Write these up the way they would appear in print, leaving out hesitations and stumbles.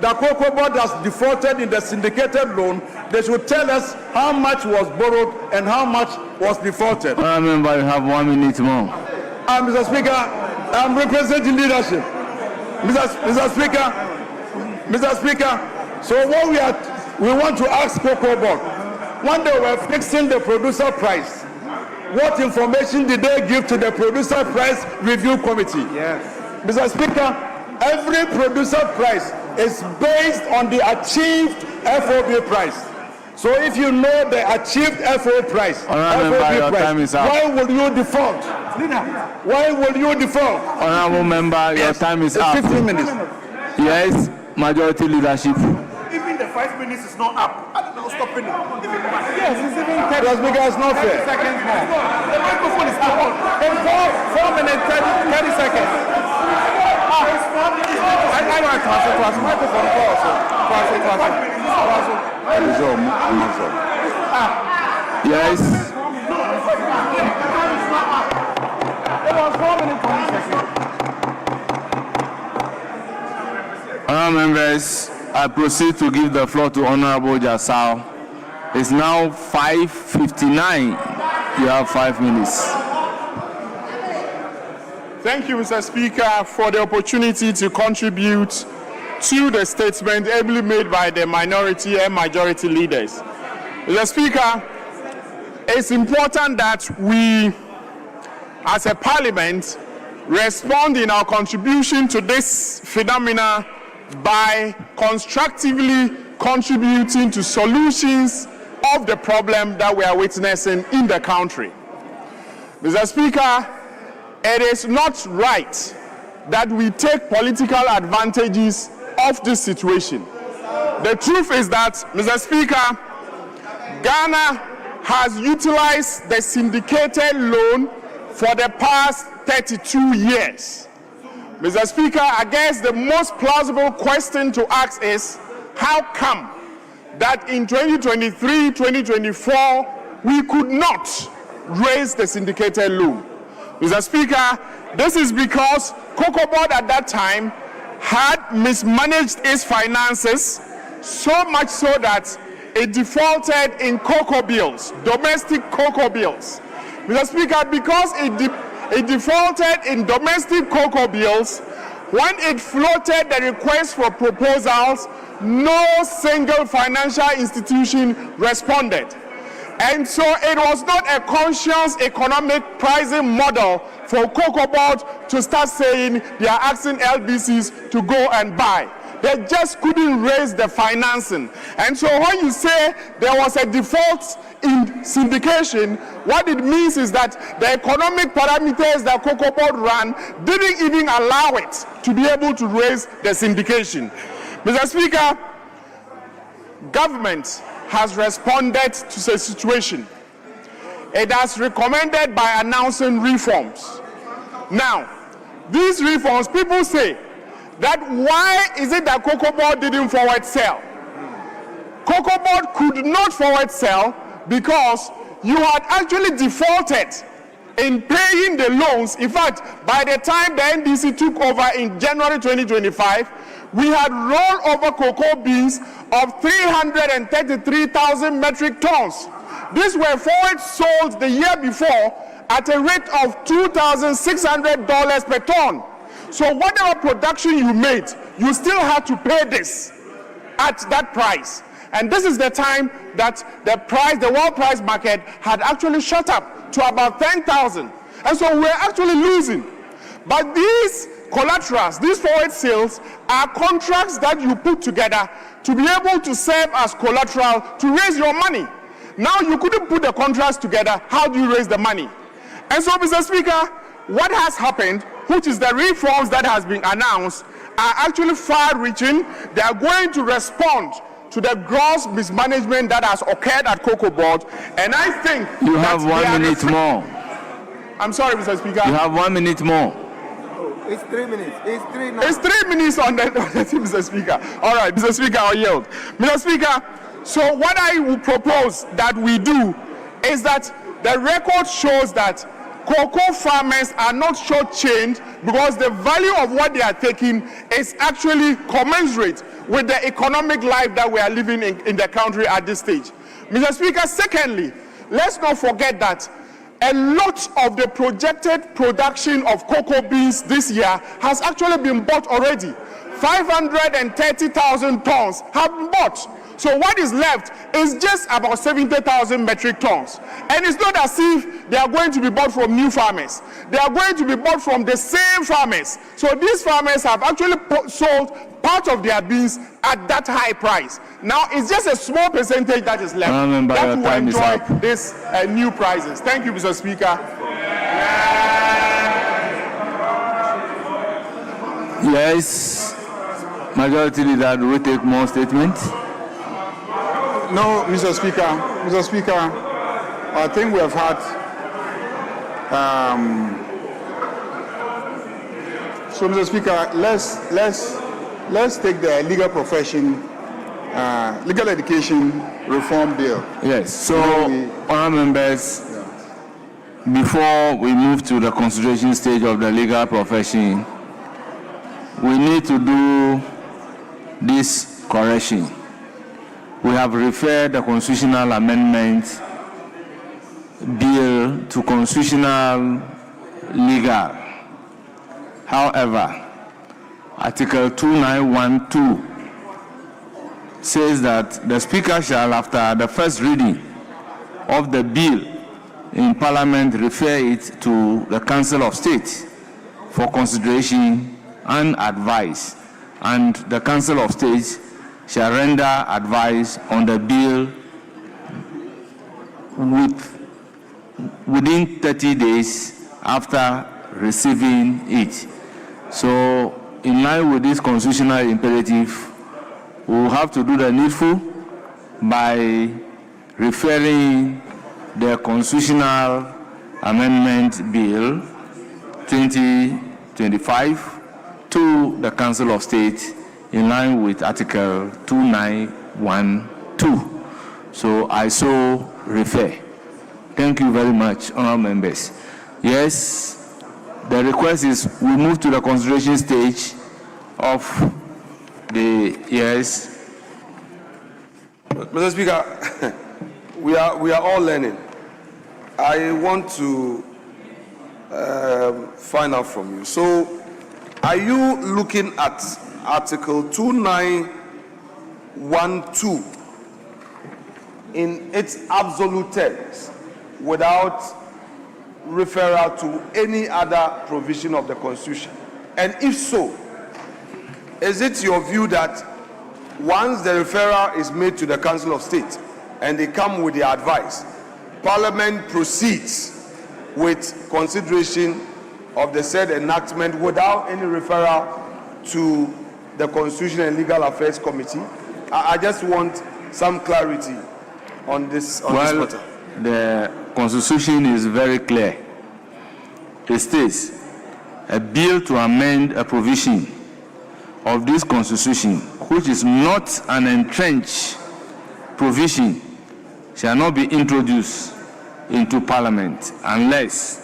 the Cocoa Board has defaulted in the syndicated loan, they should tell us how much was borrowed and how much was defaulted. I remember you have 1 minute more. Mr. Speaker, I'm representing leadership. Mr. Speaker, so what we want to ask Cocoa Board, when they were fixing the producer price, what information did they give to the producer price review committee? Yes. Mr. Speaker, every producer price is based on the achieved FOB price. So if you know the achieved FOB price, why will you default? Why will you default? Honorable member, your time is up. 15 minutes. Yes, majority leadership. Even the 5 minutes is not up. I don't know, stopping it. Yes, it's even 30 Speaker, it's not fair. seconds more. The microphone is still on. In 4 minutes, 30 seconds. I want to transfer microphone. Yes. It was 4 minutes, 20 seconds. Honourable members, I proceed to give the floor to Honourable Jasal. It's now 5:59. You have 5 minutes. Thank you, Mr. Speaker, for the opportunity to contribute to the statement ably made by the minority and majority leaders. Mr. Speaker, it's important that we, as a parliament, respond in our contribution to this phenomena by constructively contributing to solutions of the problem that we are witnessing in the country. Mr. Speaker, it is not right that we take political advantages of this situation. The truth is that, Mr. Speaker, Ghana has utilized the syndicated loan for the past 32 years. Mr. Speaker, I guess the most plausible question to ask is, how come that in 2023-2024 we could not raise the syndicated loan? Mr. Speaker, this is because Cocoa Board at that time had mismanaged its finances, so much so that it defaulted in cocoa bills, domestic cocoa bills. Mr. Speaker, because it defaulted in domestic cocoa bills, when it floated the request for proposals, no single financial institution responded. And so it was not a conscious economic pricing model for Cocoa Board to start saying they are asking LBCs to go and buy. They just couldn't raise the financing. And so when you say there was a default in syndication, what it means is that the economic parameters that Cocoa Board ran didn't even allow it to be able to raise the syndication. Mr. Speaker, government has responded to the situation. It has recommended by announcing reforms. Now, these reforms, people say that why is it that Cocoa Board didn't forward sell? Cocoa Board could not forward sell because you had actually defaulted in paying the loans. In fact, by the time the NDC took over in January 2025, we had rolled over cocoa beans of 333,000 metric tons. These were forward sold the year before at a rate of $2,600 per ton. So whatever production you made, you still had to pay this at that price. And this is the time that the world price market had actually shot up to about 10,000. And so we're actually losing. But these collaterals, these forward sales, are contracts that you put together to be able to serve as collateral to raise your money. Now you couldn't put the contracts together. How do you raise the money? And so, Mr. Speaker, what has happened, which is the reforms that has been announced, are actually far-reaching. They are going to respond to the gross mismanagement that has occurred at Cocoa Board. And I think you have 1 minute more. I'm sorry, Mr. Speaker. You have 1 minute more. It's 3 minutes. It's 3 now. It's 3 minutes on the team, Mr. Speaker. All right, Mr. Speaker, I'll yield. Mr. Speaker, so what I will propose that we do is that the record shows that cocoa farmers are not shortchanged because the value of what they are taking is actually commensurate with the economic life that we are living in the country at this stage. Mr. Speaker, secondly, let's not forget that a lot of the projected production of cocoa beans this year has actually been bought already. 530,000 tons have been bought. So what is left is just about 70,000 metric tons. And it's not as if they are going to be bought from new farmers. They are going to be bought from the same farmers. So these farmers have actually sold part of their beans at that high price. Now it's just a small percentage that is left that will enjoy these new prices. Thank you, Mr. Speaker. Yes, Majority Leader, do we take more statements? No, Mr. Speaker. Mr. Speaker, I think we have had so, Mr. Speaker, let's take the legal profession, legal education reform bill. Yes. So, honourable members, before we move to the consideration stage of the legal profession, we need to do this correction. We have referred the constitutional amendment bill to constitutional legal. However, Article 2912 says that the Speaker shall, after the first reading of the bill in Parliament, refer it to the Council of State for consideration and advice, and the Council of State shall render advice on the bill within 30 days after receiving it. So, in line with this constitutional imperative, we will have to do the needful by referring the Constitutional Amendment Bill 2025 to the Council of State in line with Article 2912. So I so refer. Thank you very much, honourable members. Yes, the request is we move to the consideration stage of the yes. Mr. Speaker, we are all learning. I want to find out from you. So, are you looking at Article 2912 in its absolute terms without referral to any other provision of the Constitution? And if so, is it your view that once the referral is made to the Council of State and they come with their advice, Parliament proceeds with consideration of the said enactment without any referral to the Constitution and Legal Affairs Committee? I just want some clarity on this matter. The Constitution is very clear. It states, a bill to amend a provision of this Constitution, which is not an entrenched provision, shall not be introduced into Parliament unless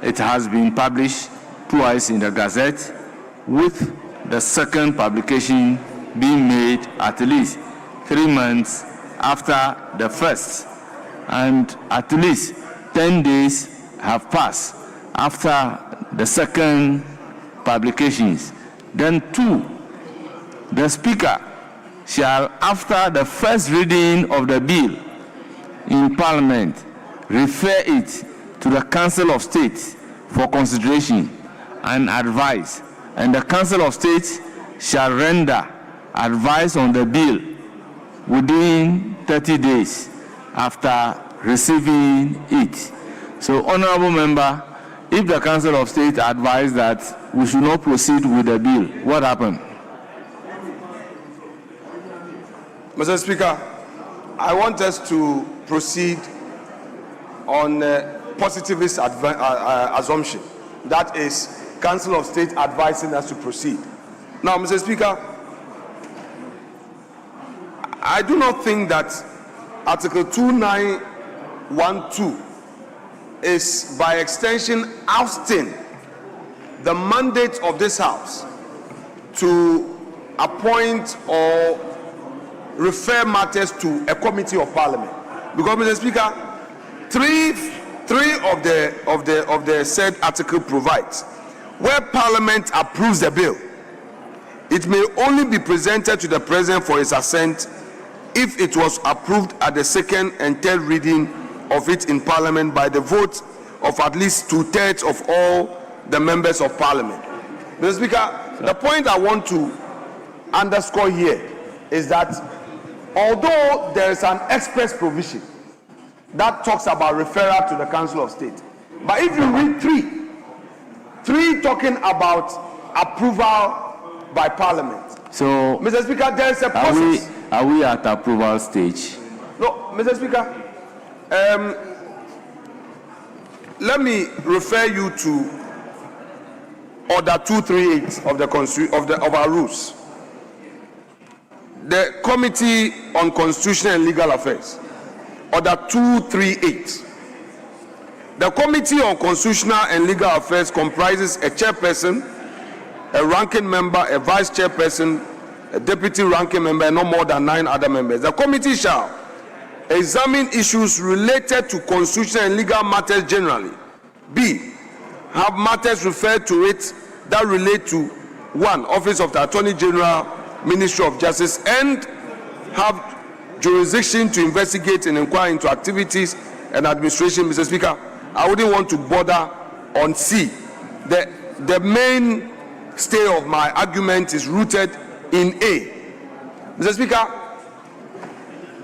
it has been published twice in the Gazette, with the second publication being made at least 3 months after the first, and at least 10 days have passed after the second publications. Then 2, the Speaker shall, after the first reading of the bill in Parliament, refer it to the Council of State for consideration and advice, and the Council of State shall render advice on the bill within 30 days after receiving it. So, honourable member, if the Council of State advised that we should not proceed with the bill, what happened? Mr. Speaker, I want us to proceed on positivist assumption. That is, Council of State advising us to proceed. Now, Mr. Speaker, I do not think that Article 2912 is, by extension, ousting the mandate of this House to appoint or refer matters to a committee of parliament. Because, Mr. Speaker, three of the said article provides where parliament approves the bill, it may only be presented to the president for his assent if it was approved at the second and third reading of it in parliament by the vote of at least 2/3 of all the members of parliament. Mr. Speaker, the point I want to underscore here is that although there is an express provision that talks about referral to the Council of State, but if you read three talking about approval by parliament. So, Mr. Speaker, there is a process. Are we at approval stage? No, Mr. Speaker. Let me refer you to Order 238 of our rules. The Committee on Constitutional and Legal Affairs, Order 238. The Committee on Constitutional and Legal Affairs comprises a chairperson, a ranking member, a vice chairperson, a deputy ranking member, and no more than 9 other members. The committee shall examine issues related to constitutional and legal matters generally. B, have matters referred to it that relate to 1, Office of the Attorney General, Ministry of Justice, and have jurisdiction to investigate and inquire into activities and administration. Mr. Speaker, I wouldn't want to bother on C. The main stay of my argument is rooted in A. Mr. Speaker,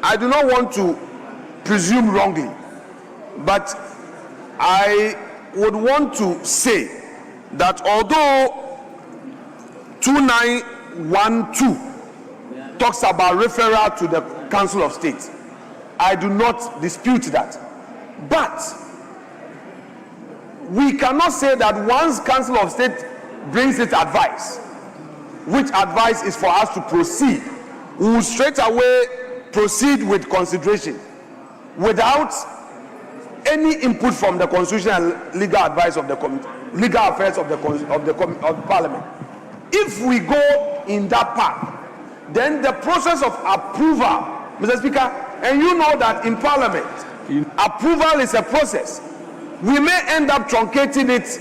I do not want to presume wrongly, but I would want to say that although 2912 talks about referral to the Council of State, I do not dispute that. But we cannot say that once Council of State brings its advice, which advice is for us to proceed, we will straight away proceed with consideration without any input from the constitutional and legal advice of the legal affairs of the parliament. If we go in that path, then the process of approval, Mr. Speaker, and you know that in parliament, approval is a process. We may end up truncating it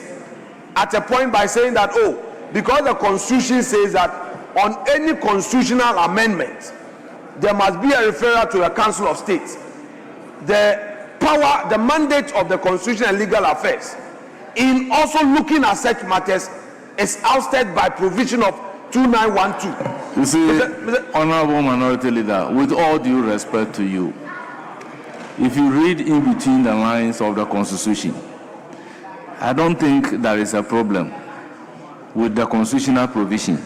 at a point by saying that, oh, because the constitution says that on any constitutional amendment, there must be a referral to the Council of State. The power, the mandate of the Constitution and Legal Affairs in also looking at such matters is ousted by provision of 2912. You see, Honorable Minority Leader, with all due respect to you, if you read in between the lines of the Constitution, I don't think there is a problem with the constitutional provision.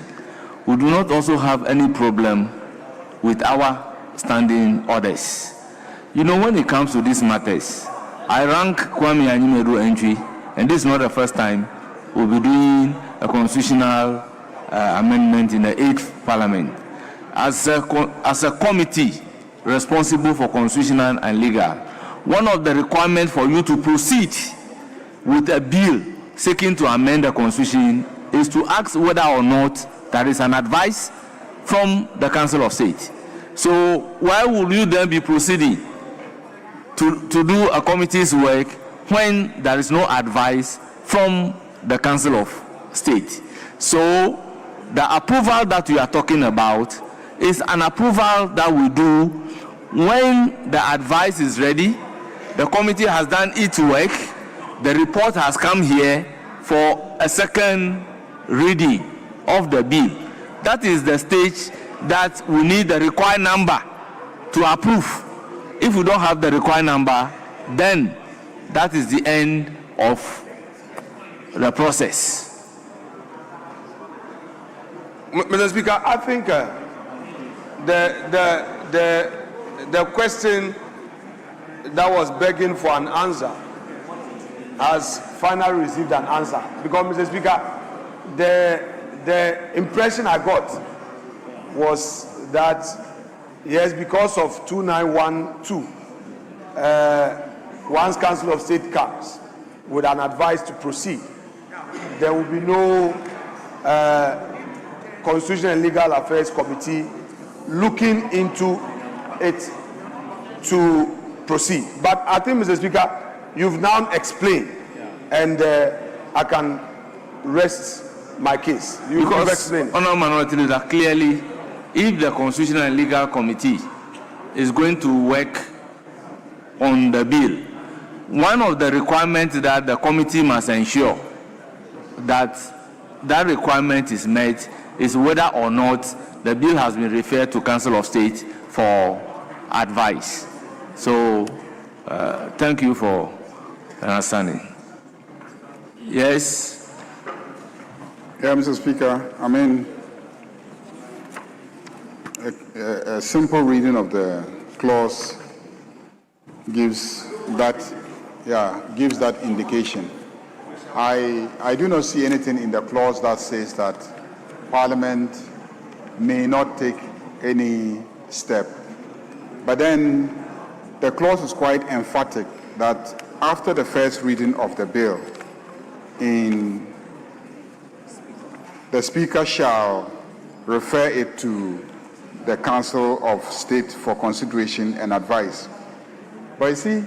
We do not also have any problem with our standing orders. You know, when it comes to these matters, I rank Kwame Anyimedu entry, and this is not the first time we'll be doing a constitutional amendment in the 8th Parliament. As a committee responsible for constitutional and legal, one of the requirements for you to proceed with a bill seeking to amend the Constitution is to ask whether or not there is an advice from the Council of State. So why would you then be proceeding to do a committee's work when there is no advice from the Council of State? So the approval that we are talking about is an approval that we do when the advice is ready, the committee has done its work, the report has come here for a second reading of the bill. That is the stage that we need the required number to approve. If we don't have the required number, then that is the end of the process. Mr. Speaker, I think the question that was begging for an answer has finally received an answer. Because, Mr. Speaker, the impression I got was that, yes, because of 2912, once Council of State comes with an advice to proceed, there will be no Constitutional and Legal Affairs Committee looking into it to proceed. But I think, Mr. Speaker, you've now explained, and I can rest my case. You've explained. Honourable Minority Leader, clearly, if the Constitutional and Legal Committee is going to work on the bill, one of the requirements that the committee must ensure that that requirement is met is whether or not the bill has been referred to Council of State for advice. So, thank you for understanding. Yes. Yeah, Mr. Speaker, I mean, a simple reading of the clause gives that indication. I do not see anything in the clause that says that Parliament may not take any step. But then the clause is quite emphatic that after the first reading of the bill, the Speaker shall refer it to the Council of State for consideration and advice. But you see,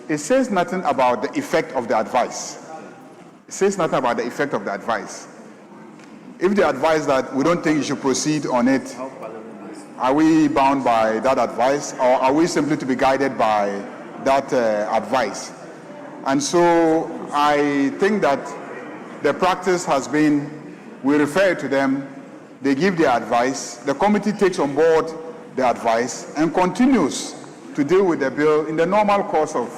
it says nothing about the effect of the advice. It says nothing about the effect of the advice. If they advise that we don't think you should proceed on it, are we bound by that advice, or are we simply to be guided by that advice? And so I think that the practice has been, we refer to them, they give their advice, the committee takes on board the advice and continues to deal with the bill in the normal course of,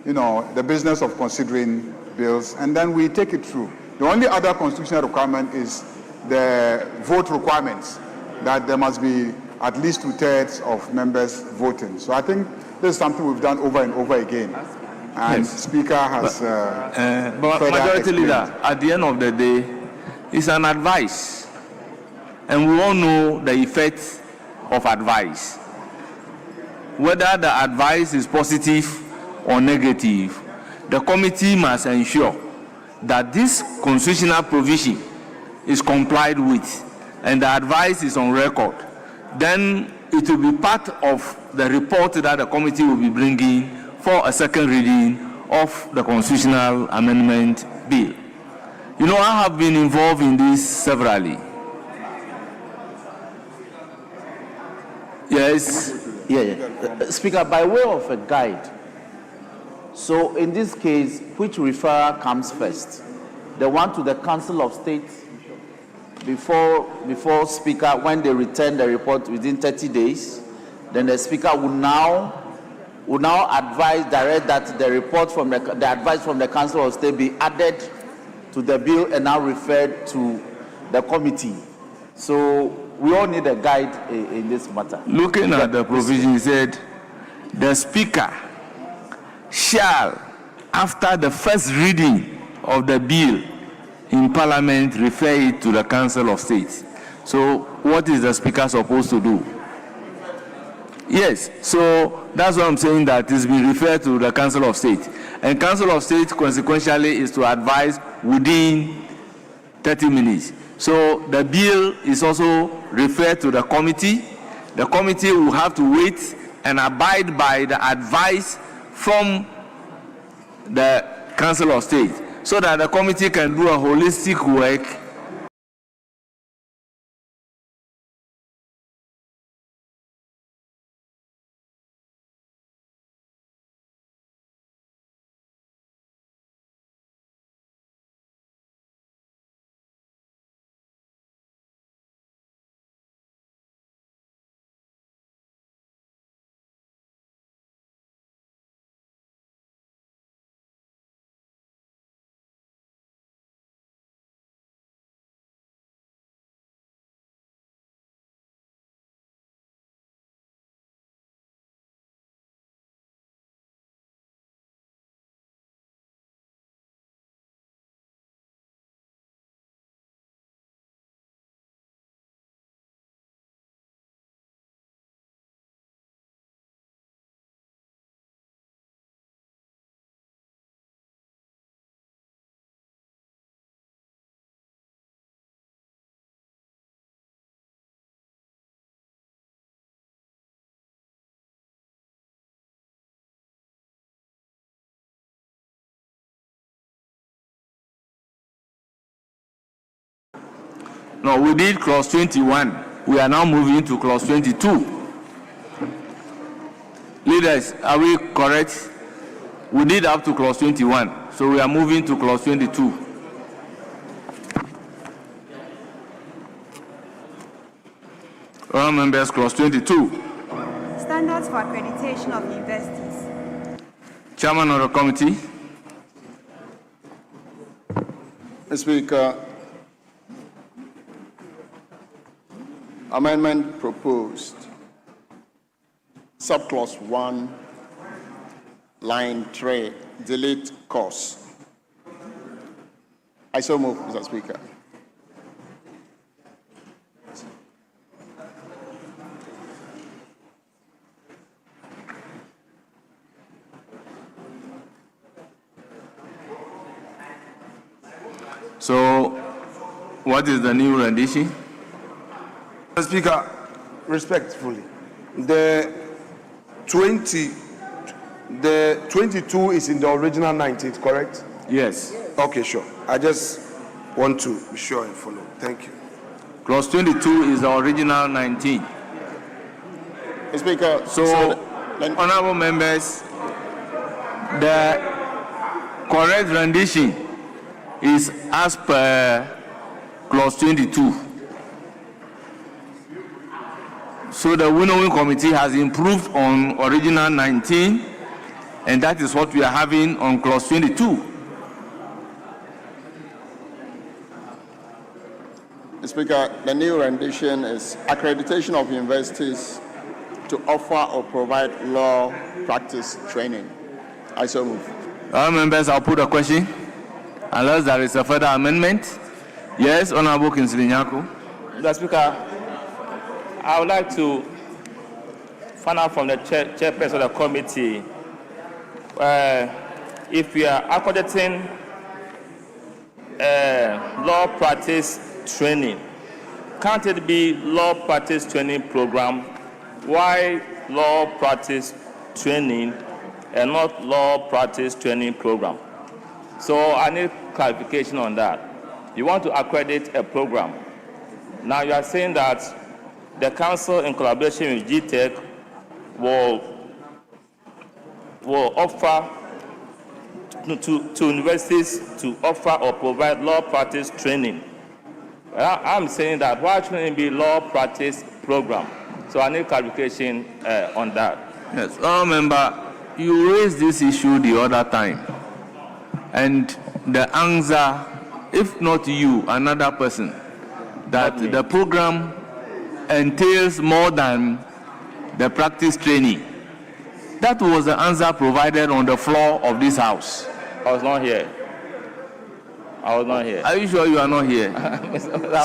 the business of considering bills, and then we take it through. The only other constitutional requirement is the vote requirements, that there must be at least 2/3 of members voting. So I think this is something we've done over and over again. And yes. Speaker has but Majority Leader, at the end of the day, it's an advice. And we all know the effects of advice. Whether the advice is positive or negative, the committee must ensure that this constitutional provision is complied with and the advice is on record. Then it will be part of the report that the committee will be bringing for a second reading of the constitutional amendment bill. I have been involved in this severally. Yes. Yeah. Speaker, by way of a guide, so in this case, which referral comes first? The one to the Council of State before Speaker, when they return the report within 30 days, then the Speaker will now direct that the report from the advice from the Council of State be added to the bill and now referred to the committee. So we all need a guide in this matter. Looking at the provision, he said, the Speaker shall, after the first reading of the bill in Parliament, refer it to the Council of State. So what is the Speaker supposed to do? Yes, so that's why I'm saying that it's been referred to the Council of State. And Council of State, consequentially, is to advise within 30 minutes. So the bill is also referred to the committee. The committee will have to wait and abide by the advice from the Council of State so that the committee can do a holistic work No, we did clause 21. We are now moving to clause 22. Leaders, are we correct? We did up to clause 21, so we are moving to clause 22. All members, clause 22. Standards for accreditation of universities. Chairman of the committee. Mr. Speaker, amendment proposed. Subclause 1, line 3, delete course. I so move, Mr. Speaker. So, what is the new rendition? Mr. Speaker, respectfully, the 22 is in the original 19, correct? Yes. Okay, sure. I just want to be sure and follow. Thank you. Clause 22 is the original 19. Mr. Speaker, So, honorable members, the correct rendition is as per clause 22. So the winnowing committee has improved on original 19, and that is what we are having on clause 22. Mr. Speaker, the new rendition is accreditation of universities to offer or provide law practice training. I so move. All members, I'll put a question. Unless there is a further amendment. Yes, Honorable Kinsley Nyako. Mr. Speaker, I would like to find out from the chairperson of the committee if we are accrediting law practice training. Can't it be law practice training program? Why law practice training and not law practice training program? So I need clarification on that. You want to accredit a program. Now you are saying that the council in collaboration with GTEC will offer to universities to offer or provide law practice training. I'm saying that why shouldn't it be law practice program? So I need clarification on that. Yes, member, you raised this issue the other time. And the answer, if not you, another person, that the program entails more than the practice training. That was the answer provided on the floor of this house. I was not here. Are you sure you are not here?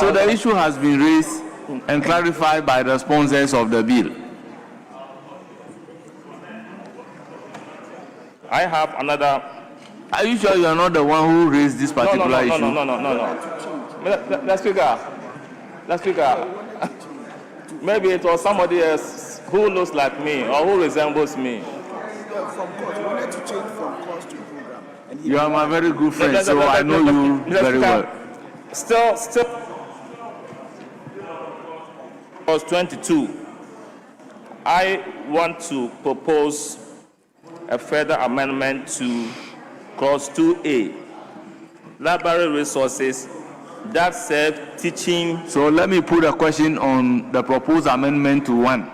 So the issue has been raised and clarified by the sponsors of the bill. I have another. Are you sure you are not the one who raised this particular issue? No. Let's speaker. Maybe it was somebody else who looks like me or who resembles me. From court, we wanted to change from course to program. You are my very good friend, so I know you very well. Still, clause 22. I want to propose a further amendment to clause 2A. Library resources that serve teaching. So let me put a question on the proposed amendment to 1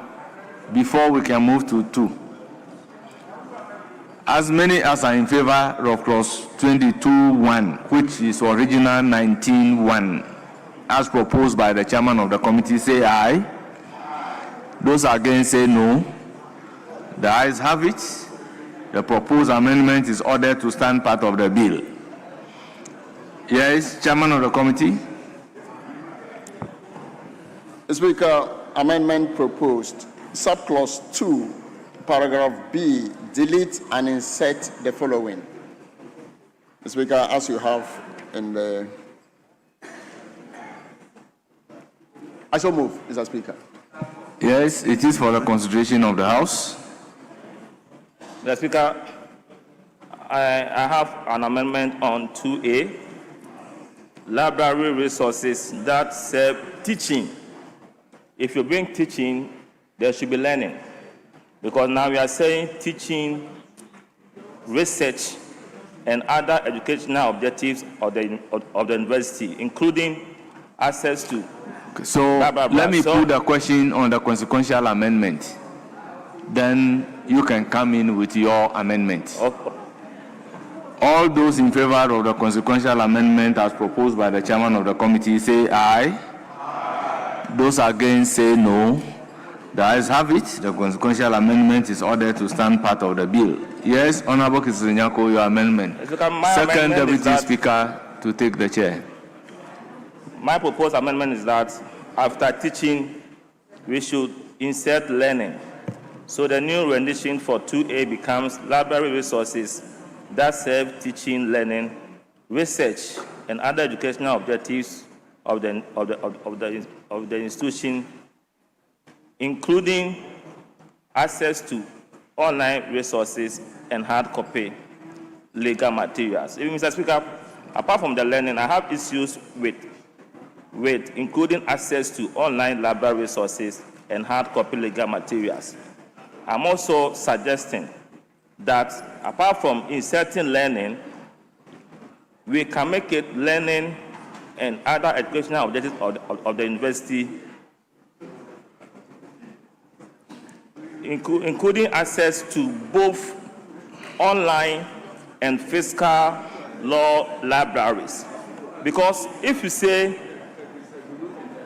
before we can move to 2. As many as are in favor of clause 22.1, which is original 19.1, as proposed by the chairman of the committee, say aye. Those against say no. The ayes have it. The proposed amendment is ordered to stand part of the bill. Yes, chairman of the committee. Mr. Speaker, amendment proposed. Subclause 2, paragraph B, delete and insert the following. Mr. Speaker, as you have in the... I so move, Mr. Speaker. Yes, it is for the consideration of the House. Mr. Speaker, I have an amendment on 2A. library resources that serve teaching. If you bring teaching, there should be learning. Because now we are saying teaching, research, and other educational objectives of the university, including access to. So let me put the question on the consequential amendment. Then you can come in with your amendment. Okay. All those in favor of the consequential amendment as proposed by the chairman of the committee say aye. Those against say no. The ayes have it. The consequential amendment is ordered to stand part of the bill. Yes, Honorable Kisinyako, your amendment. Second Deputy Speaker to take the chair. My proposed amendment is that after teaching, we should insert learning. So the new rendition for 2A becomes library resources that serve teaching, learning, research, and other educational objectives of the institution, including access to online resources and hard copy legal materials. Mr. Speaker, apart from the learning, I have issues with including access to online library resources and hard copy legal materials. I'm also suggesting that apart from inserting learning, we can make it learning and other educational objectives of the university, including access to both online and physical law libraries. Because if you say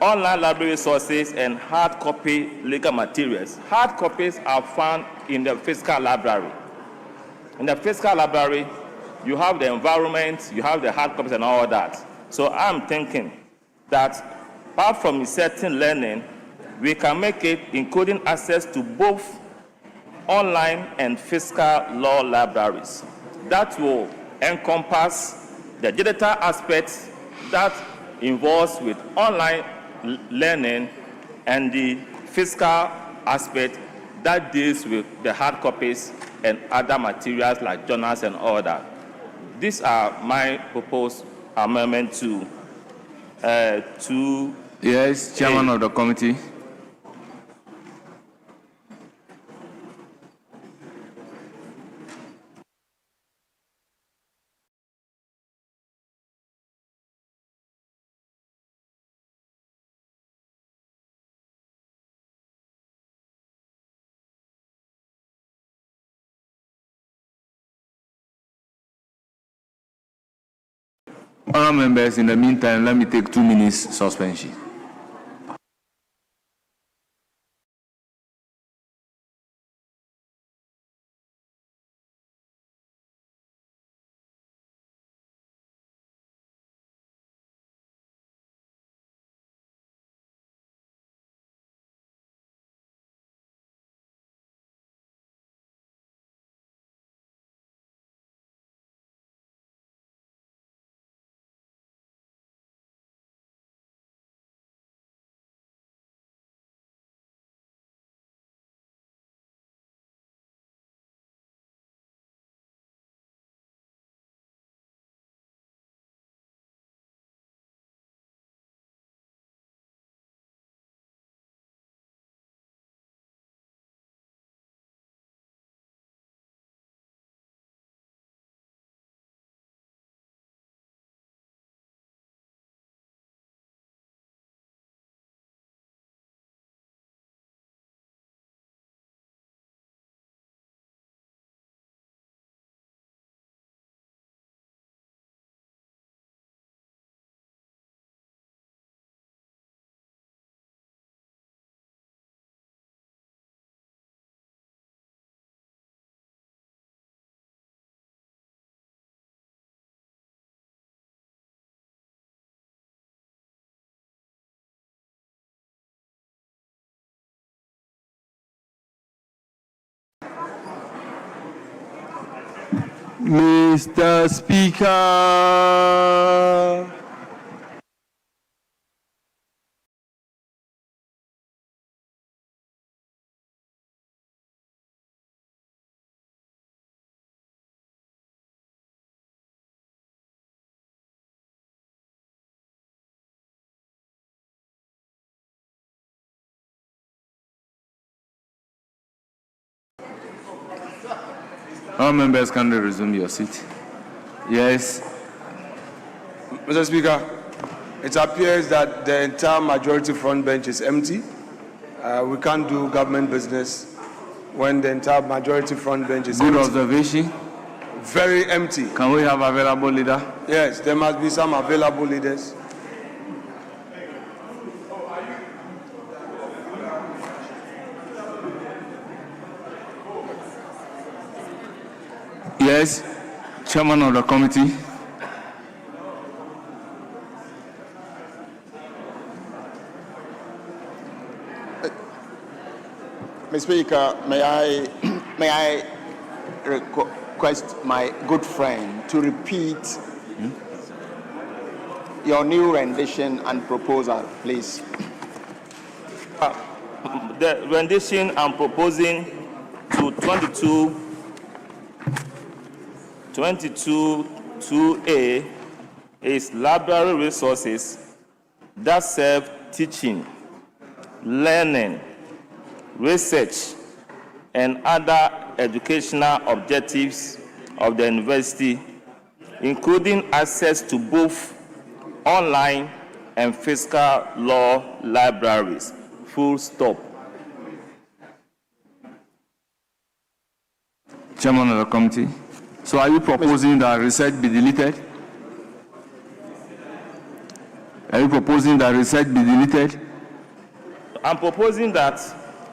online library resources and hard copy legal materials, hard copies are found in the physical library. In the physical library, you have the environment, you have the hard copies and all that. So I'm thinking that apart from inserting learning, we can make it including access to both online and physical law libraries. That will encompass the digital aspects that involves with online learning and the physical aspect that deals with the hard copies and other materials like journals and all that. These are my proposed amendment to yes, Chairman of the committee. Honourable members, in the meantime, let me take 2 minutes suspension. Mr. Speaker. All members can resume your seat. Yes. Mr. Speaker, it appears that the entire majority front bench is empty. We can't do government business when the entire majority front bench is Good empty. observation. Very empty. Can we have available leader? Yes, there must be some available leaders. Yes, chairman of the committee. Mr. Speaker, may I request my good friend to repeat your new rendition and proposal, please? The rendition I'm proposing to 22(2)(a) is library resources that serve teaching, learning, research, and other educational objectives of the university, including access to both online and physical law libraries. Full stop. Chairman of the committee. So are you proposing that research be deleted? Are you proposing that research be deleted? I'm proposing that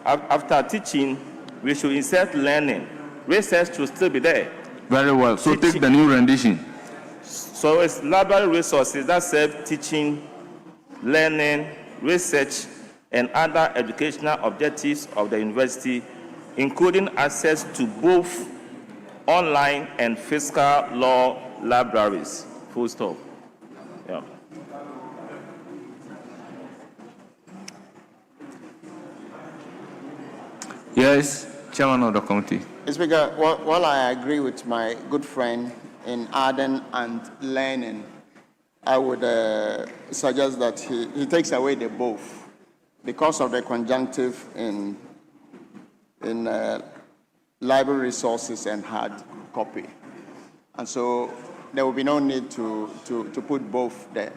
after teaching, we should insert learning. Research should still be there. Very well. So take the new rendition. So it's library resources that serve teaching, learning, research, and other educational objectives of the university, including access to both online and physical law libraries. Full stop. Yeah. Yes, chairman of the committee. Mr. Speaker, while I agree with my good friend in adding and learning, I would suggest that he takes away the both because of the conjunctive in library resources and hard copy. And so there will be no need to put both there.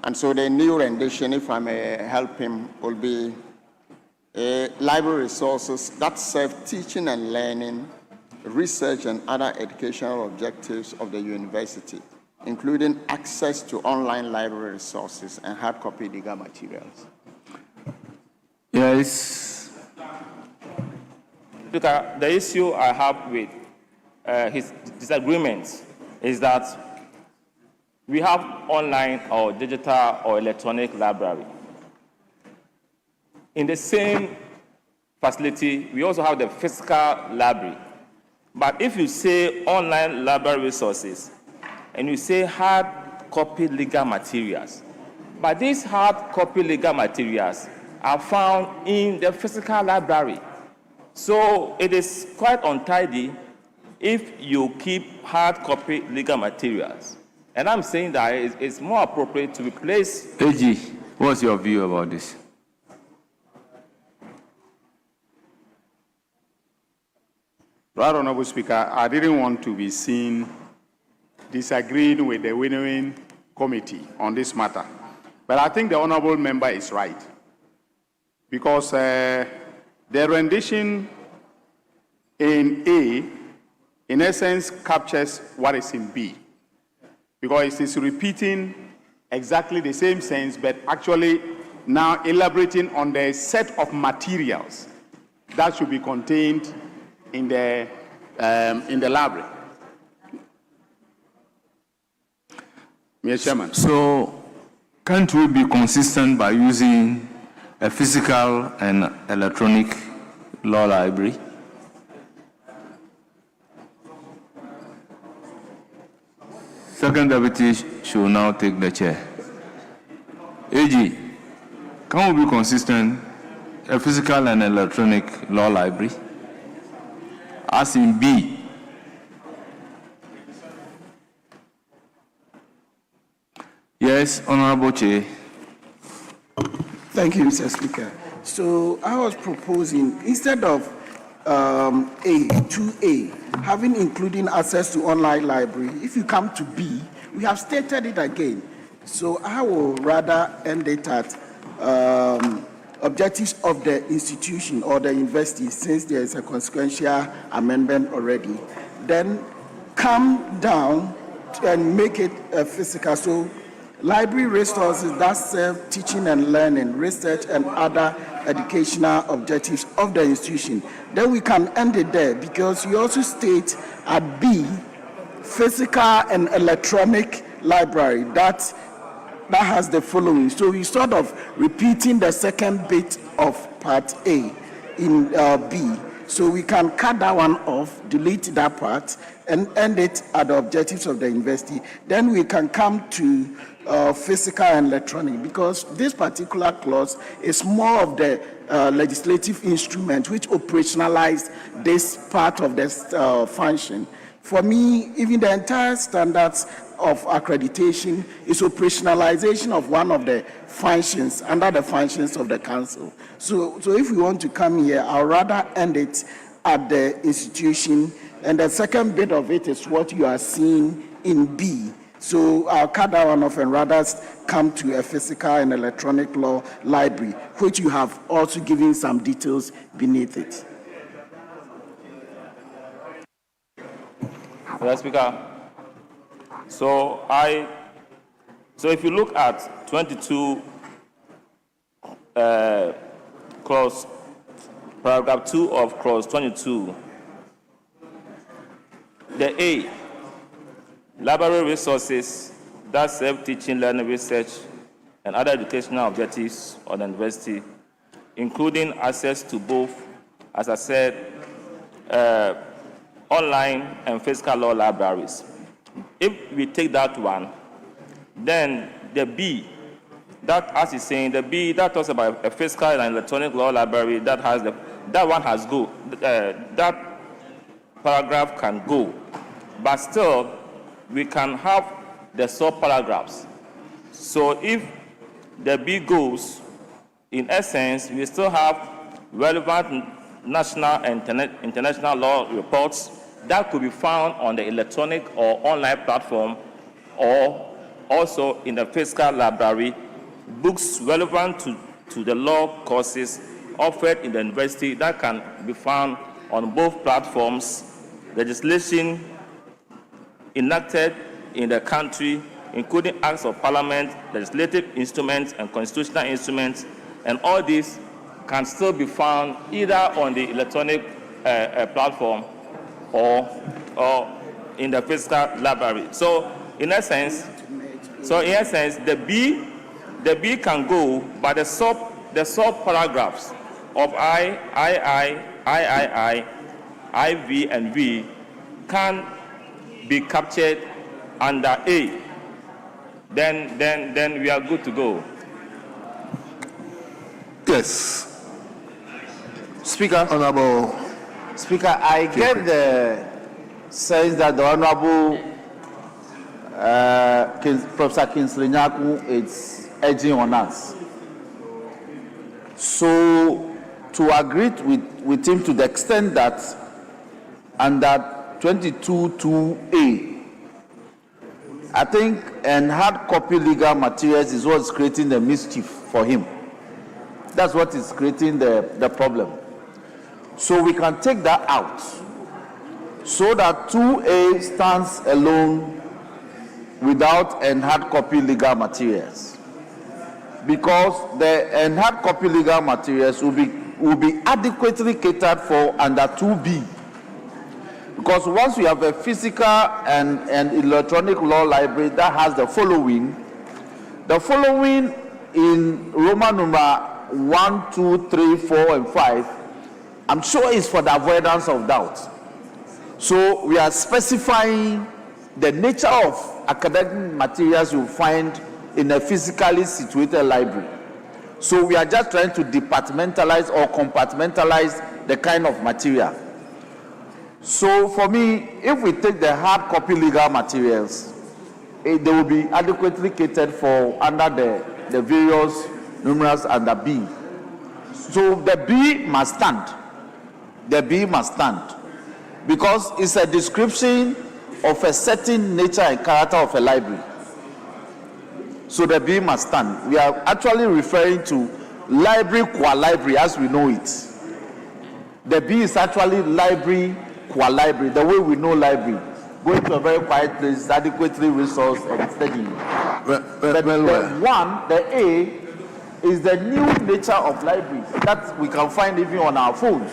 And so the new rendition, if I may help him, will be library resources that serve teaching and learning, research, and other educational objectives of the university, including access to online library resources and hard copy legal materials. Yes. Because the issue I have with his disagreements is that we have online or digital or electronic library. In the same facility, we also have the physical library. But if you say online library resources and you say hard copy legal materials, but these hard copy legal materials are found in the physical library. So it is quite untidy if you keep hard copy legal materials. And I'm saying that it's more appropriate to replace. AG, what's your view about this? Right, Honorable Speaker, I didn't want to be seen disagreeing with the winnowing committee on this matter. But I think the honorable member is right. Because the rendition in A, in essence, captures what is in B. Because it is repeating exactly the same sense, but actually now elaborating on the set of materials that should be contained in the library. Mr. Chairman. So, can't we be consistent by using a physical and electronic law library? Second deputy should now take the chair. AG, can we be consistent? A physical and electronic law library? As in B. Yes, Honorable Chair. Thank you, Mr. Speaker. So I was proposing, instead of A, 2A, having including access to online library, if you come to B, we have stated it again. So I will rather end it at objectives of the institution or the university, since there is a consequential amendment already. Then come down and make it physical. So library resources that serve teaching and learning, research and other educational objectives of the institution. Then we can end it there, because you also state at B, physical and electronic library, that has the following. So we sort of repeating the second bit of part A in B. So we can cut that one off, delete that part, and end it at the objectives of the university. Then we can come to physical and electronic, because this particular clause is more of the legislative instrument which operationalized this part of this function. For me, even the entire standards of accreditation is operationalization of one of the functions under the functions of the council. So if we want to come here, I'll rather end it at the institution, and the second bit of it is what you are seeing in B. So I'll cut that one off and rather come to a physical and electronic law library, which you have also given some details beneath it. Mr. Speaker, so if you look at 22 clause, paragraph 2 of clause 22, the A, library resources that serve teaching, learning, research, and other educational objectives of the university, including access to both, as I said, online and physical law libraries. If we take that one, then the B, that as is saying, the B that talks about a physical and electronic law library, that one has go. That paragraph can go, but still we can have the sub-paragraphs. So if the B goes, in essence, we still have relevant national and international law reports that could be found on the electronic or online platform, or also in the physical library, books relevant to the law courses offered in the university that can be found on both platforms, legislation enacted in the country, including acts of parliament, legislative instruments, and constitutional instruments, and all these can still be found either on the electronic platform or in the physical library. So in essence, the B can go, but the sub paragraphs of I, V, and V can be captured under A. Then we are good to go. Yes. Speaker. Honorable. Speaker, I get the sense that the Honorable Professor Kingsley Nyaku is edging on us. So, to agree with him to the extent that under 22(2)(a), I think, and hard copy legal materials is what's creating the mischief for him. That's what is creating the problem. So we can take that out, so that 2A stands alone without and hard copy legal materials, because the and hard copy legal materials will be adequately catered for under 2B, because once we have a physical and electronic law library that has the following in Roman number 1, 2, 3, 4, and 5, I'm sure it's for the avoidance of doubt. So we are specifying the nature of academic materials you find in a physically situated library. So we are just trying to departmentalize or compartmentalize the kind of material. So for me, if we take the hard copy legal materials, they will be adequately catered for under the various numerals under B. So the B must stand. The B must stand. because it's a description of a certain nature and character of a library. So the B must stand. We are actually referring to library qua library as we know it. The B is actually library qua library, the way we know library. Going to a very quiet place, adequately resourced and studying. The A is the new nature of libraries that we can find even on our phones,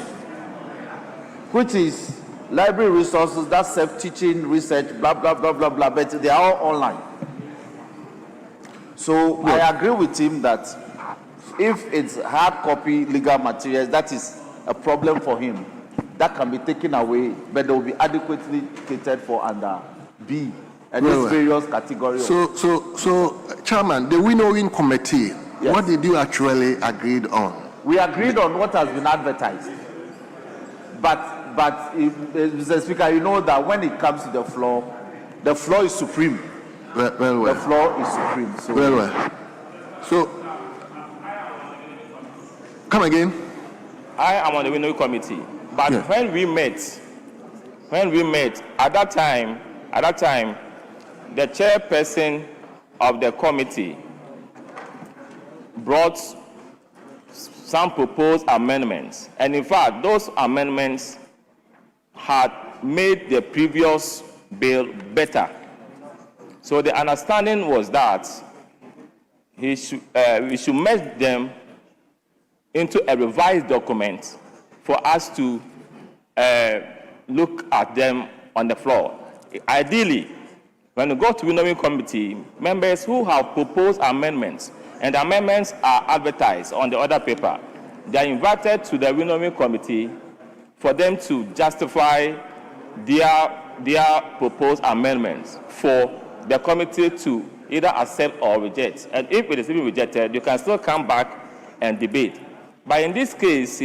which is library resources that self-teaching, research, blah, blah, blah, blah, blah, but they are all online. So I agree with him that if it's hard copy legal materials, that is a problem for him. That can be taken away, but they will be adequately catered for under B and these various categories. So, Chairman, the winnowing committee, yes. What did you actually agreed on? We agreed on what has been advertised. But Mr. Speaker, you know that when it comes to the floor is supreme. Well. The floor is supreme. So Well. So, come again. I am on the winnowing committee. But yeah. when we met, at that time, the chairperson of the committee brought some proposed amendments. And in fact, those amendments had made the previous bill better. So the understanding was that we should merge them into a revised document for us to look at them on the floor. Ideally, when we go to winnowing committee, members who have proposed amendments, and the amendments are advertised on the other paper, they are invited to the winnowing committee for them to justify their proposed amendments for the committee to either accept or reject. And if it is even rejected, you can still come back and debate. But in this case,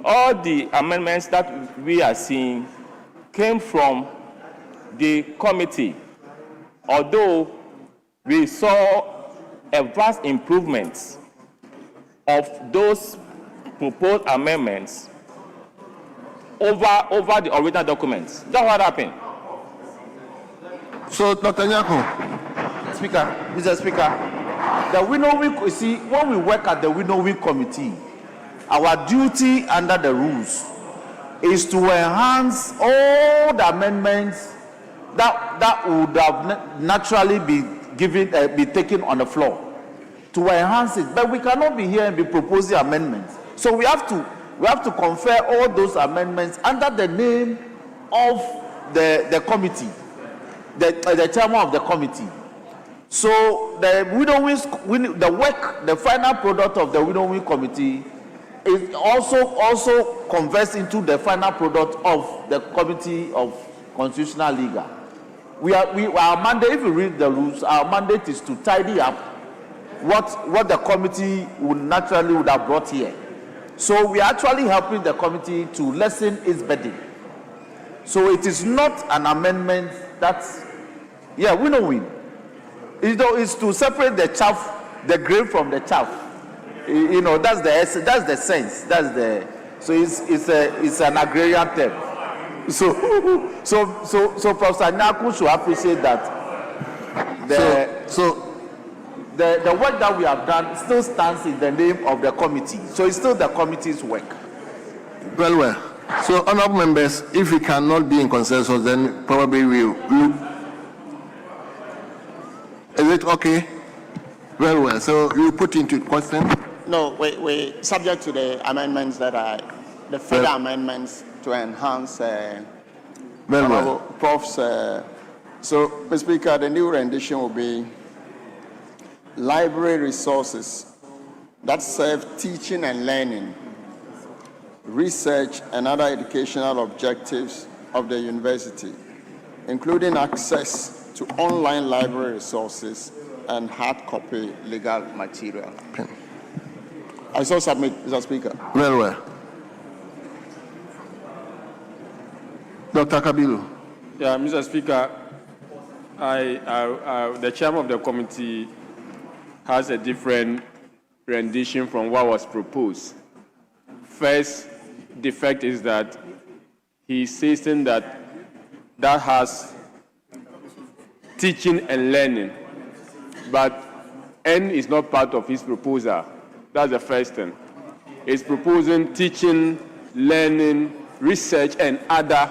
all the amendments that we are seeing came from the committee, although we saw a vast improvement of those proposed amendments over the original documents. That's what happened. So, Dr. Nyako. Mr. Speaker, the winnowing, you see, when we work at the winnowing committee, our duty under the rules is to enhance all the amendments that would have naturally be taken on the floor, to enhance it. But we cannot be here and be proposing amendments. So we have to confer all those amendments under the name of the committee, the chairman of the committee. So the final product of the winnowing committee is also converts into the final product of the Committee of Constitutional Legal. Our mandate, if you read the rules, our mandate is to tidy up what the committee would have brought here. So we are actually helping the committee to lessen its burden. So it is not an amendment that's, winnowing. It's to separate the chaff, the grain from the chaff. You know, that's the essence, that's the sense, so it's an agrarian term. So Professor Nyako should appreciate that the work that we have done still stands in the name of the committee. So it's still the committee's work. Well. So, honorable members, if we cannot be in consensus, then probably we'll. Is it okay? Well. So you put into question. No, we subject to the amendments that are the further amendments to enhance Prof's. So, Mr. Speaker, the new rendition will be library resources that serve teaching and learning, research and other educational objectives of the university, including access to online library resources and hard copy legal material. I so submit, Mr. Speaker. Well. Dr. Kabilu. Yeah, Mr. Speaker, the chairman of the committee has a different rendition from what was proposed. First defect is that he's saying that has teaching and learning, but N is not part of his proposal. That's the first thing. He's proposing teaching, learning, research, and other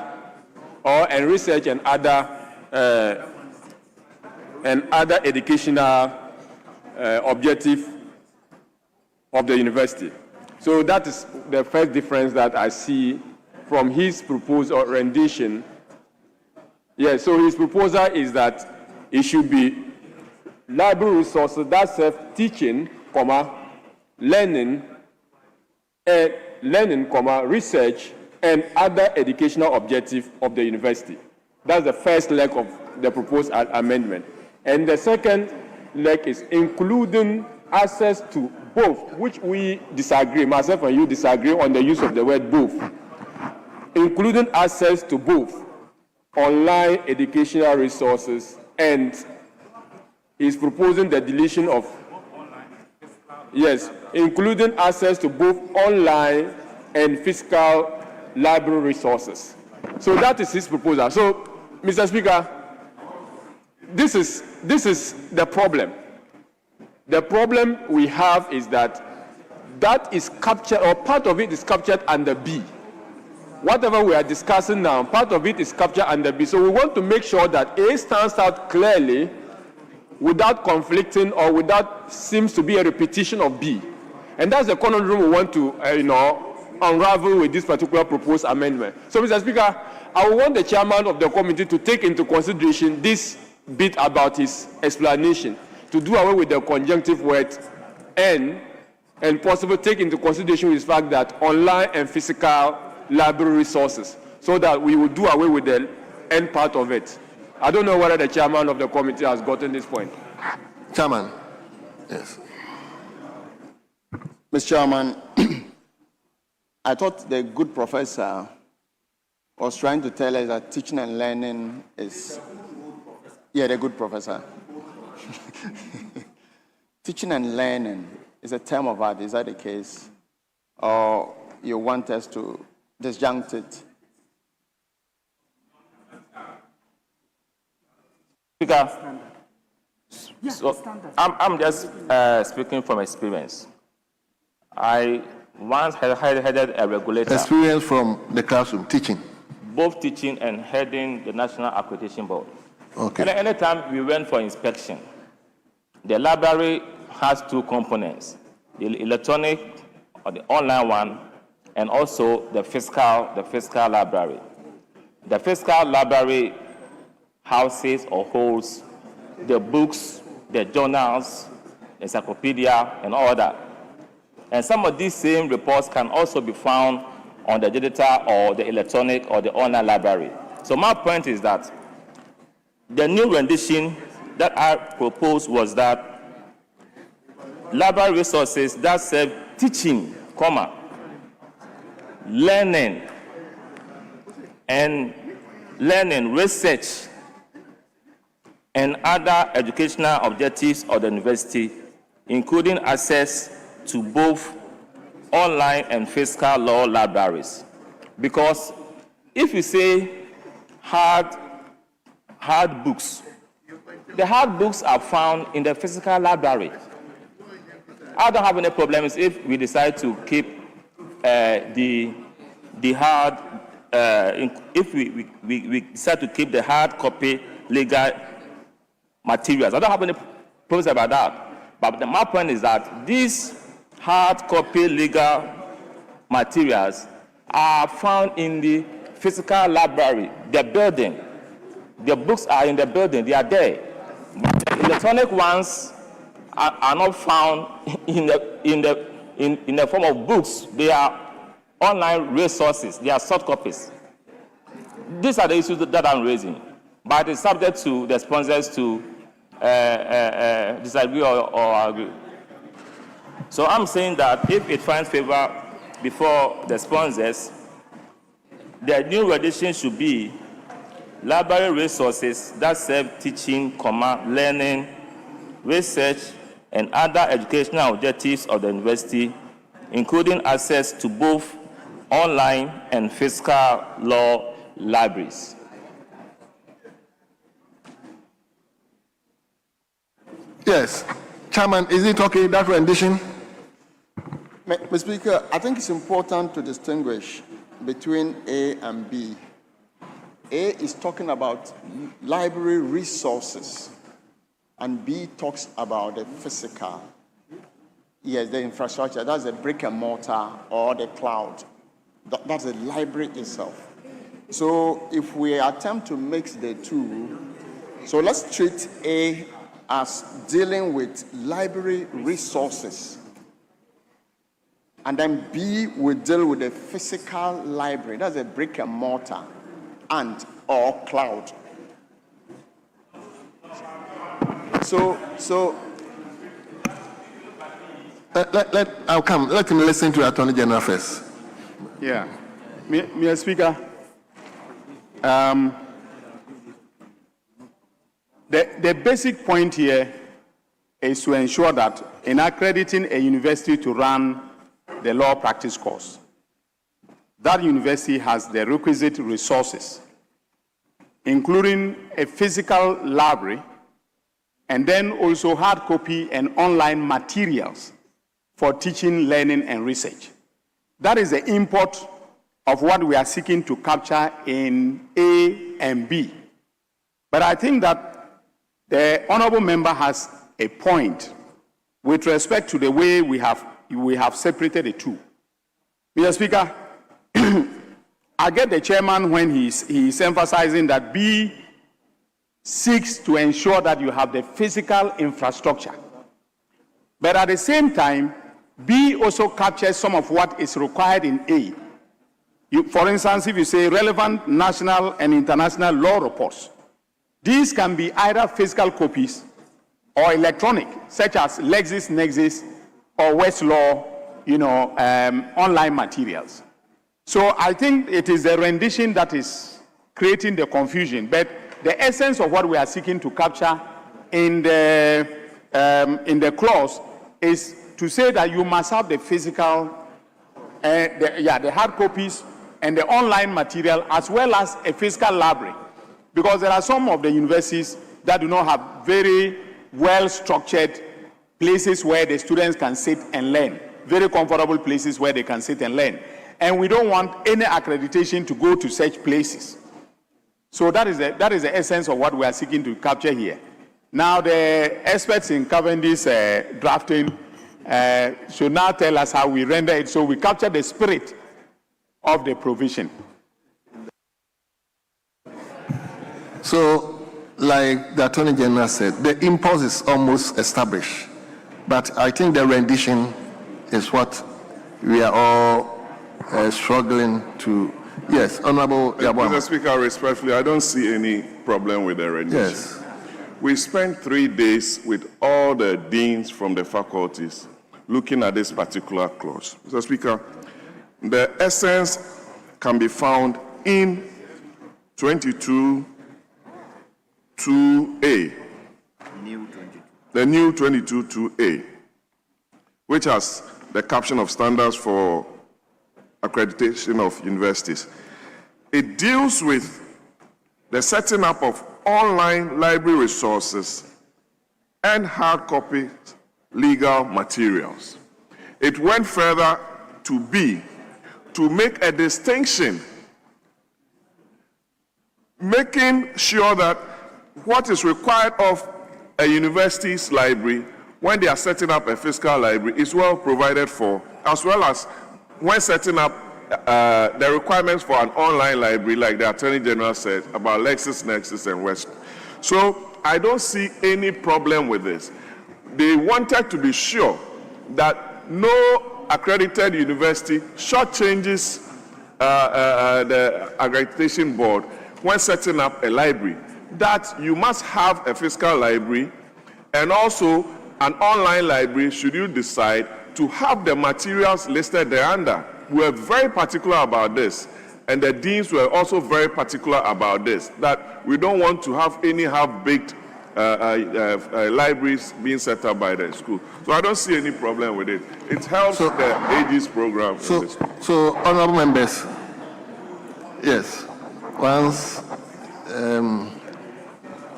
educational objective of the university. So that is the first difference that I see from his proposal rendition. Yes, so his proposal is that it should be library resources that serve teaching, learning, research, and other educational objectives of the university. That's the first leg of the proposed amendment. And the second leg is including access to both, which we disagree, myself and you disagree on the use of the word both. Including access to both online educational resources, and is proposing the deletion of, yes, including access to both online and physical library resources. So that is his proposal. So, Mr. Speaker, this is the problem. The problem we have is that is captured, or part of it is captured under B. Whatever we are discussing now, part of it is captured under B. So we want to make sure that A stands out clearly without conflicting or without seems to be a repetition of B. And that's the conundrum we want to unravel with this particular proposed amendment. So, Mr. Speaker, I want the chairman of the committee to take into consideration this bit about his explanation, to do away with the conjunctive word N, and possibly take into consideration his fact that online and physical library resources, so that we will do away with the N part of it. I don't know whether the chairman of the committee has gotten this point. Chairman. Yes. Mr. Chairman, I thought the good professor was trying to tell us that teaching and learning is... Yeah, the good professor. Teaching and learning is a term of art. Is that the case? Or you want us to disjunct it? Speaker, so I'm just speaking from experience. I once headed a regulator. Experience from the classroom, teaching. Both teaching and heading the National Accreditation Board. Okay. And anytime we went for inspection, the library has two components, the electronic or the online one, and also the physical library. The physical library houses or holds the books, the journals, encyclopedia, and all that. And some of these same reports can also be found on the digital or the electronic or the online library. So my point is that the new rendition that I proposed was that library resources that serve teaching, learning, research, and other educational objectives of the university, including access to both online and physical law libraries. Because if you say hard books, the hard books are found in the physical library. I don't have any problems if we decide to keep the hard, if we decide to keep the hard copy legal materials. I don't have any problems about that. But my point is that these hard copy legal materials are found in the physical library, the building. The books are in the building, they are there. But the electronic ones are not found in the form of books. They are online resources, they are soft copies. These are the issues that I'm raising. But it's subject to the sponsors to disagree or agree. So I'm saying that if it finds favor before the sponsors, the new rendition should be library resources that serve teaching, learning, research, and other educational objectives of the university, including access to both online and physical law libraries. Yes. Chairman, is it okay, that rendition? Mr. Speaker, I think it's important to distinguish between A and B. A is talking about library resources, and B talks about the physical. Yes, the infrastructure, that's the brick and mortar or the cloud. That's the library itself. So if we attempt to mix the two, so let's treat A as dealing with library resources. And then B will deal with the physical library. That's a brick and mortar and or cloud. I'll come. Let him listen to Attorney General first. Yeah. Mr. Speaker, the basic point here is to ensure that in accrediting a university to run the law practice course, that university has the requisite resources, including a physical library, and then also hard copy and online materials for teaching, learning, and research. That is the import of what we are seeking to capture in A and B. But I think that the honorable member has a point with respect to the way we have separated the two. Mr. Speaker, I get the chairman when he's emphasizing that B seeks to ensure that you have the physical infrastructure. But at the same time, B also captures some of what is required in A. For instance, if you say relevant national and international law reports, these can be either physical copies or electronic, such as LexisNexis or Westlaw, online materials. So I think it is the rendition that is creating the confusion. But the essence of what we are seeking to capture in the clause is to say that you must have the physical, the hard copies and the online material, as well as a physical library. Because there are some of the universities that do not have very well-structured places where the students can sit and learn, very comfortable places where they can sit and learn. And we don't want any accreditation to go to such places. So that is the essence of what we are seeking to capture here. Now, the experts in Cavendish's drafting should now tell us how we render it, so we capture the spirit of the provision. So, like the Attorney General said, the impulse is almost established. But I think the rendition is what we are all struggling to. Yes, Honorable Yabwama. Mr. Speaker, respectfully, I don't see any problem with the rendition. Yes. We spent 3 days with all the deans from the faculties looking at this particular clause. Mr. Speaker, the essence can be found in 22(2)(a), the new 22(2)(a), which has the caption of standards for accreditation of universities. It deals with the setting up of online library resources and hard copy legal materials. It went further to B, to make a distinction, making sure that what is required of a university's library when they are setting up a physical library is well provided for, as well as when setting up the requirements for an online library, like the Attorney General said about LexisNexis and West. So I don't see any problem with this. They wanted to be sure that no accredited university shortchanges the accreditation board when setting up a library, that you must have a physical library and also an online library should you decide to have the materials listed thereunder. We were very particular about this, and the deans were also very particular about this, that we don't want to have any half-baked libraries being set up by the school. So I don't see any problem with it. It helps the ages program. So honorable members, yes, once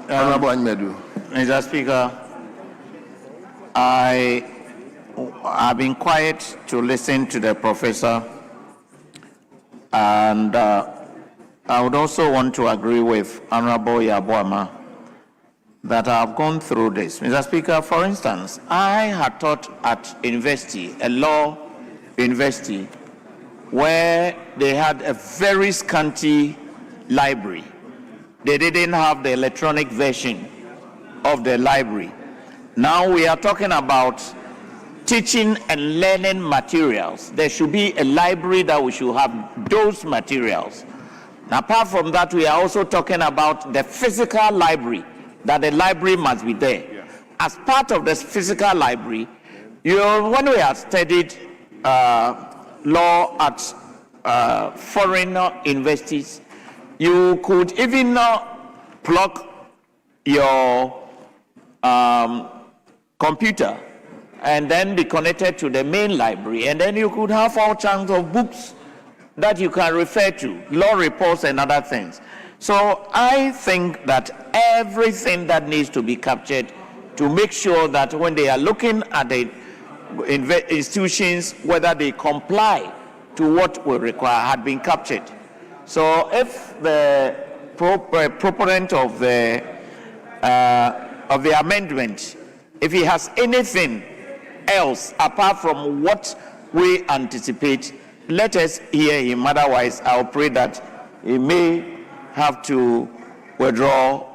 honorable Anymedu. Mr. Speaker, I've been quiet to listen to the professor, and I would also want to agree with Honorable Yabuama that I've gone through this. Mr. Speaker, for instance, I had taught at university, a law university, where they had a very scanty library. They didn't have the electronic version of the library. Now we are talking about teaching and learning materials. There should be a library that we should have those materials. And apart from that, we are also talking about the physical library, that the library must be there. Yeah. As part of the physical library, when we have studied law at foreign universities, you could even plug your computer and then be connected to the main library, and then you could have all kinds of books that you can refer to, law reports and other things. So I think that everything that needs to be captured to make sure that when they are looking at the institutions, whether they comply to what we require, had been captured. So if the proponent of the amendment, if he has anything else apart from what we anticipate, let us hear him. Otherwise, I'll pray that he may have to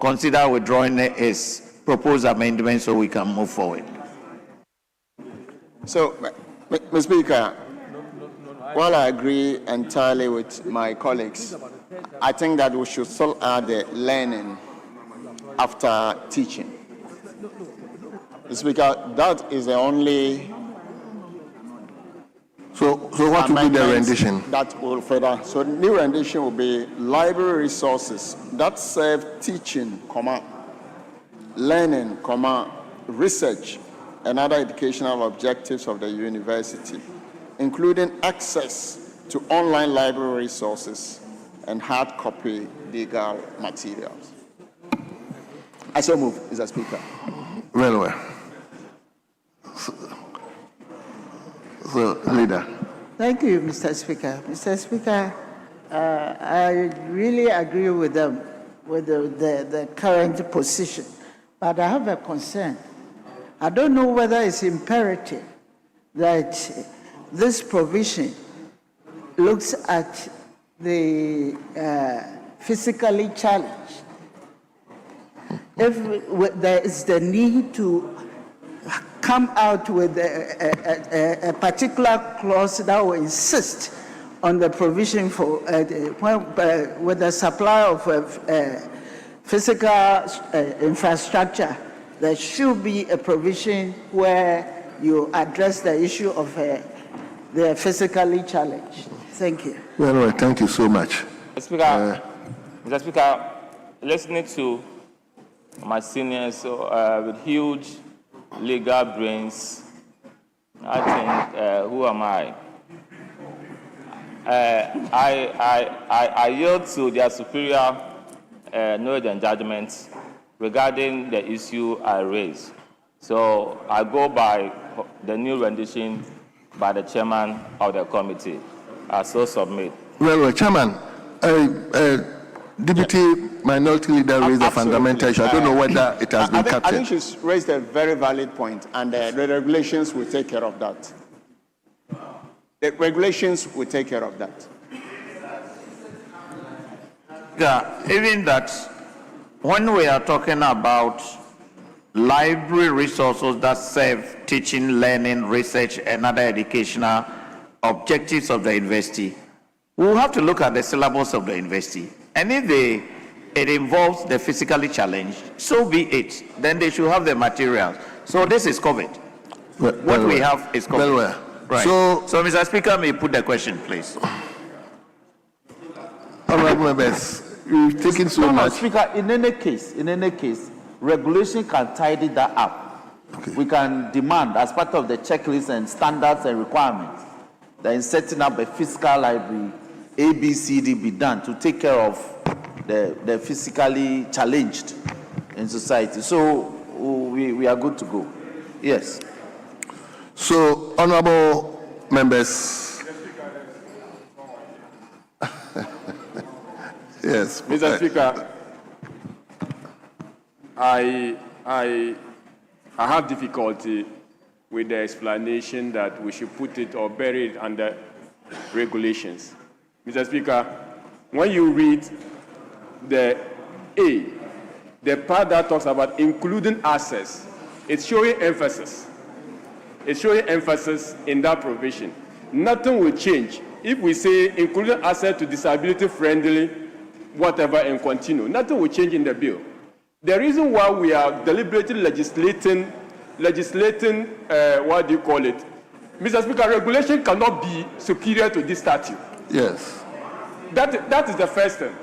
consider withdrawing his proposed amendment so we can move forward. So, Mr. Speaker, while I agree entirely with my colleagues, I think that we should still add the learning after teaching. Mr. Speaker, that is the only. So what will be the rendition? That will further. So the new rendition will be library resources that serve teaching, learning, research, and other educational objectives of the university, including access to online library resources and hard copy legal materials. I so move, Mr. Speaker. Well. So, Leader. Thank you, Mr. Speaker. Mr. Speaker, I really agree with them, with the current position, but I have a concern. I don't know whether it's imperative that this provision looks at the physically challenged. If there is the need to come out with a particular clause that will insist on the provision for with the supply of physical infrastructure, there should be a provision where you address the issue of the physically challenged. Thank you. Well, thank you so much. Mr. Speaker, listening to my seniors with huge legal brains, I think, who am I? I yield to their superior knowledge and judgment regarding the issue I raised. So I go by the new rendition by the chairman of the committee. I so submit. Well, Chairman, Deputy Minority Leader raised a fundamental issue. I don't know whether it has been captured. I think she's raised a very valid point, and the regulations will take care of that. The regulations will take care of that. Yeah, even that, when we are talking about library resources that serve teaching, learning, research, and other educational objectives of the university, we will have to look at the syllabus of the university. And if it involves the physically challenged, so be it. Then they should have the materials. So this is covered. What we have is covered. Right. So, Mr. Speaker, may you put the question, please? Honorable members, you've taken so much. Speaker, in any case, Regulation can tidy that up. Okay. We can demand, as part of the checklist and standards and requirements, that in setting up a fiscal library, ABCD be done to take care of the physically challenged in society. So we are good to go. Yes. So, honorable members. Yes. Mr. Speaker, I have difficulty with the explanation that we should put it or bury it under regulations. Mr. Speaker, when you read the part that talks about including access, it's showing emphasis. It's showing emphasis in that provision. Nothing will change if we say including access to disability-friendly, whatever, and continue. Nothing will change in the bill. The reason why we are deliberately legislating, what do you call it? Mr. Speaker, regulation cannot be superior to this statute. Yes. That is the first thing.